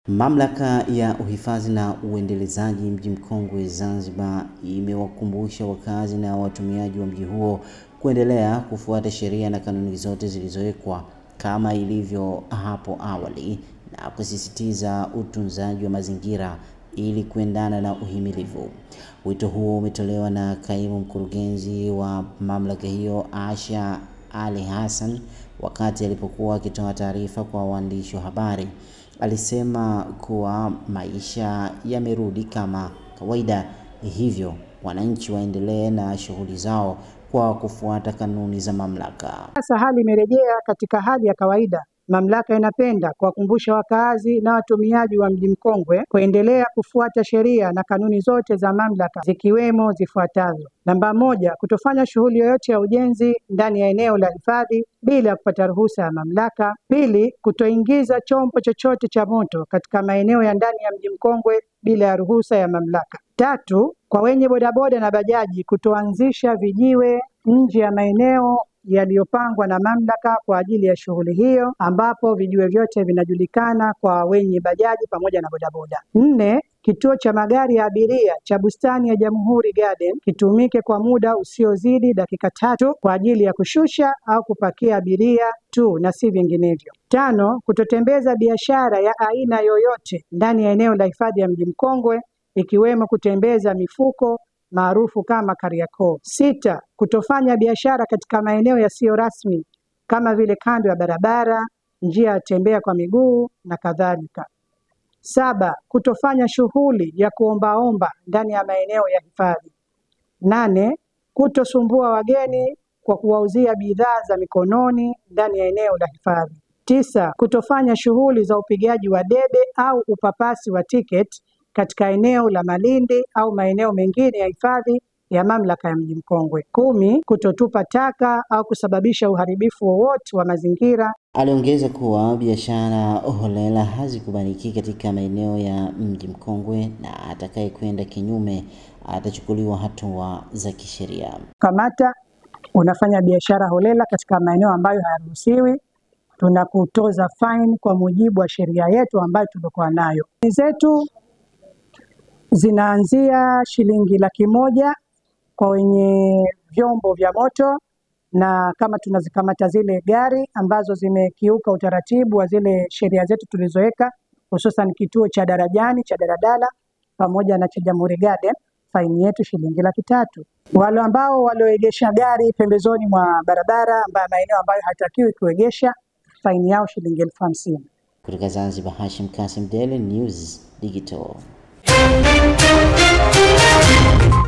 Mamlaka ya uhifadhi na uendelezaji mji mkongwe Zanzibar imewakumbusha wakazi na watumiaji wa mji huo kuendelea kufuata sheria na kanuni zote zilizowekwa kama ilivyo hapo awali na kusisitiza utunzaji wa mazingira ili kuendana na uhimilivu. Wito huo umetolewa na kaimu mkurugenzi wa mamlaka hiyo Asha Ali Hassan wakati alipokuwa akitoa taarifa kwa waandishi wa habari. Alisema kuwa maisha yamerudi kama kawaida, hivyo wananchi waendelee na shughuli zao kwa kufuata kanuni za mamlaka. Sasa hali imerejea katika hali ya kawaida. Mamlaka inapenda kuwakumbusha wakazi na watumiaji wa mji mkongwe kuendelea kufuata sheria na kanuni zote za mamlaka zikiwemo zifuatazo. Namba 1, kutofanya shughuli yoyote ya ujenzi ndani ya eneo la hifadhi bila kupata ruhusa ya mamlaka. 2, kutoingiza chombo chochote cha moto katika maeneo ya ndani ya mji mkongwe bila ya ruhusa ya mamlaka. 3, kwa wenye bodaboda na bajaji kutoanzisha vijiwe nje ya maeneo yaliyopangwa na mamlaka kwa ajili ya shughuli hiyo, ambapo vijiwe vyote vinajulikana kwa wenye bajaji pamoja na bodaboda. 4, kituo cha magari ya abiria cha Bustani ya Jamhuri Garden kitumike kwa muda usiozidi dakika 3 kwa ajili ya kushusha au kupakia abiria tu na si vinginevyo. 5, kutotembeza biashara ya aina yoyote ndani ya eneo la hifadhi ya mji mkongwe ikiwemo kutembeza mifuko maarufu kama Kariakoo. 6, kutofanya biashara katika maeneo yasiyo rasmi kama vile kando ya barabara, njia ya tembea kwa miguu na kadhalika. 7, kutofanya shughuli ya kuombaomba ndani ya maeneo ya hifadhi. 8, kutosumbua wageni kwa kuwauzia bidhaa za mikononi ndani ya eneo la hifadhi. 9, kutofanya shughuli za upigaji wa debe au upapasi wa tiketi katika eneo la Malindi au maeneo mengine ya hifadhi ya mamlaka ya mji mkongwe. 10, kutotupa taka au kusababisha uharibifu wowote wa mazingira. Aliongeza kuwa biashara holela hazikubaliki katika maeneo ya mji mkongwe na atakaye kwenda kinyume atachukuliwa hatua za kisheria. Kamata unafanya biashara holela katika maeneo ambayo hayaruhusiwi, tunakutoza fine kwa mujibu wa sheria yetu ambayo tulikuwa nayo. Zetu zinaanzia shilingi 100,000 kwa wenye vyombo vya moto, na kama tunazikamata zile gari ambazo zimekiuka utaratibu wa zile sheria zetu tulizoweka, hususan kituo cha Darajani cha daladala pamoja na cha Jamhuri Garden, faini yetu shilingi 300,000. Wale ambao walioegesha gari pembezoni mwa barabara maeneo ambayo hatakiwi kuegesha, faini yao shilingi 50,000. Kutoka Zanzibar, Hashim Kasim, Daily News Digital.